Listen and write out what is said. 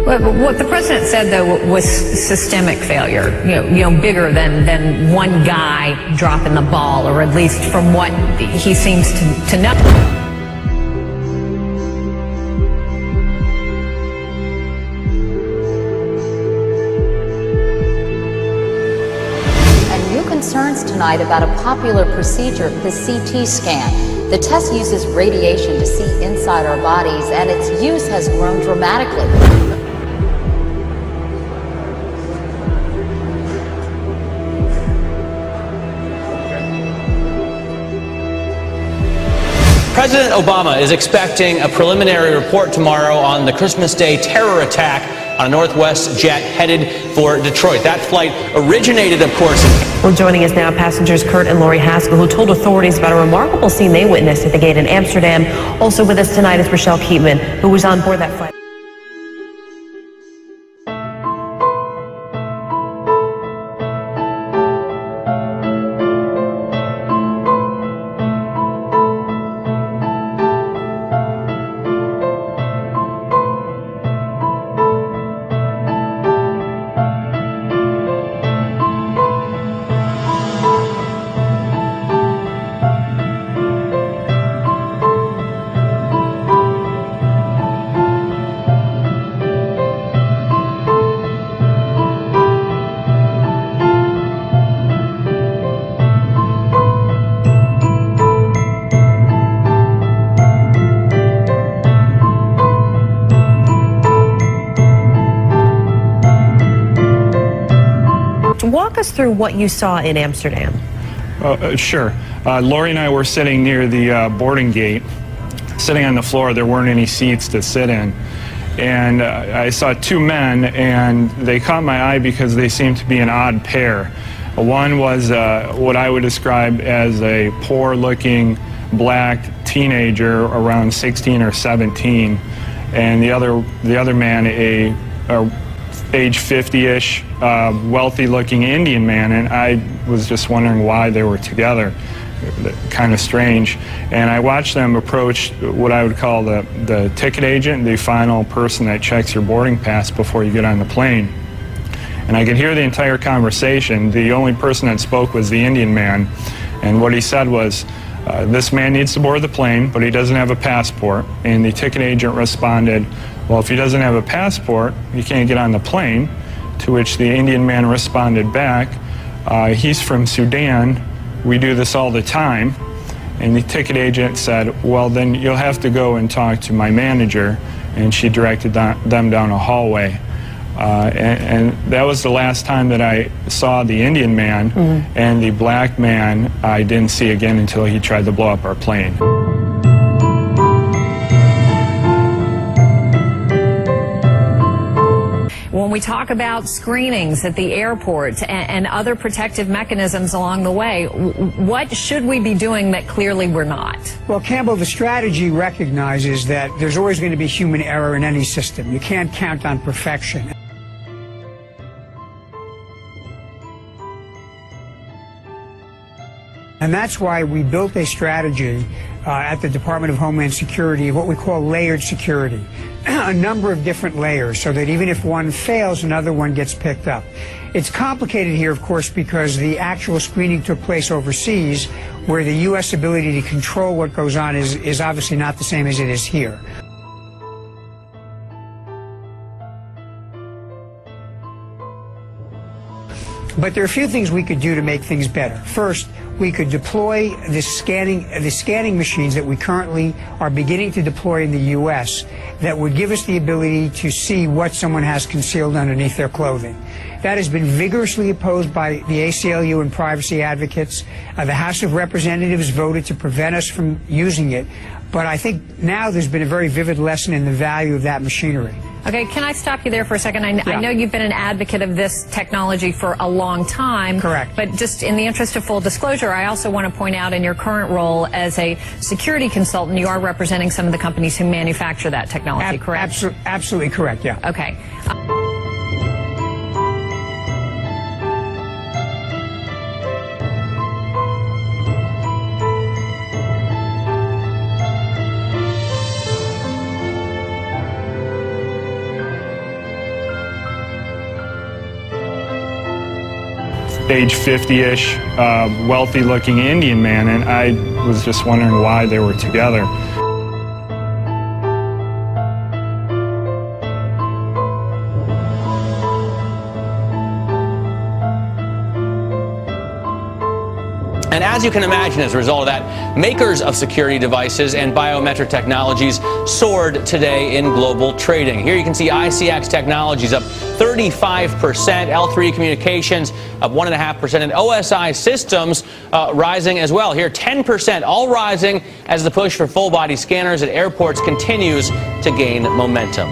What the president said, though, was systemic failure, bigger than one guy dropping the ball, or at least from what he seems to know. Concerns tonight about a popular procedure, the CT scan. The test uses radiation to see inside our bodies, and its use has grown dramatically. President Obama is expecting a preliminary report tomorrow on the Christmas Day terror attack on a Northwest jet headed for Detroit. That flight originated, of course. Well, joining us now, passengers Kurt and Lori Haskell, who told authorities about a remarkable scene they witnessed at the gate in Amsterdam. Also with us tonight is Rochelle Keatman, who was on board that flight. Walk us through what you saw in Amsterdam. Sure. Lori and I were sitting near the boarding gate, sitting on the floor. There weren't any seats to sit in. And I saw two men, and they caught my eye because they seemed to be an odd pair. One was what I would describe as a poor-looking black teenager around 16 or 17, and the other man, a age 50-ish, wealthy-looking Indian man, and I was just wondering why they were together. Kind of strange. And I watched them approach what I would call the ticket agent, the final person that checks your boarding pass before you get on the plane. And I could hear the entire conversation. The only person that spoke was the Indian man, and what he said was, this man needs to board the plane, but he doesn't have a passport. And the ticket agent responded, well, if he doesn't have a passport, he can't get on the plane. To which the Indian man responded back, he's from Sudan, we do this all the time. And the ticket agent said, well, then you'll have to go and talk to my manager. And she directed them down a hallway. And that was the last time that I saw the Indian man, and the black man I didn't see again until he tried to blow up our plane. When we talk about screenings at the airport and other protective mechanisms along the way, what should we be doing that clearly we're not? Well, Campbell, the strategy recognizes that there's always going to be human error in any system. You can't count on perfection. And that's why we built a strategy at the Department of Homeland Security of what we call layered security. A number of different layers so that even if one fails, another one gets picked up. It's complicated here, of course, because the actual screening took place overseas, where the U.S. ability to control what goes on is obviously not the same as it is here. But there are a few things we could do to make things better. First, we could deploy the scanning machines that we currently are beginning to deploy in the U.S. that would give us the ability to see what someone has concealed underneath their clothing. That has been vigorously opposed by the ACLU and privacy advocates. The House of Representatives voted to prevent us from using it. But I think now there's been a very vivid lesson in the value of that machinery. Okay, can I stop you there for a second? I know you've been an advocate of this technology for a long time. Correct. But just in the interest of full disclosure, I also want to point out in your current role as a security consultant, you are representing some of the companies who manufacture that technology, correct? Absolutely correct, yeah. Okay. age 50-ish, wealthy-looking Indian man, and I was just wondering why they were together. And as you can imagine, as a result of that, makers of security devices and biometric technologies soared today in global trading. Here you can see ICX Technologies up 35%, L3 Communications up 1.5%, and OSI Systems rising as well. Here 10%, all rising as the push for full-body scanners at airports continues to gain momentum.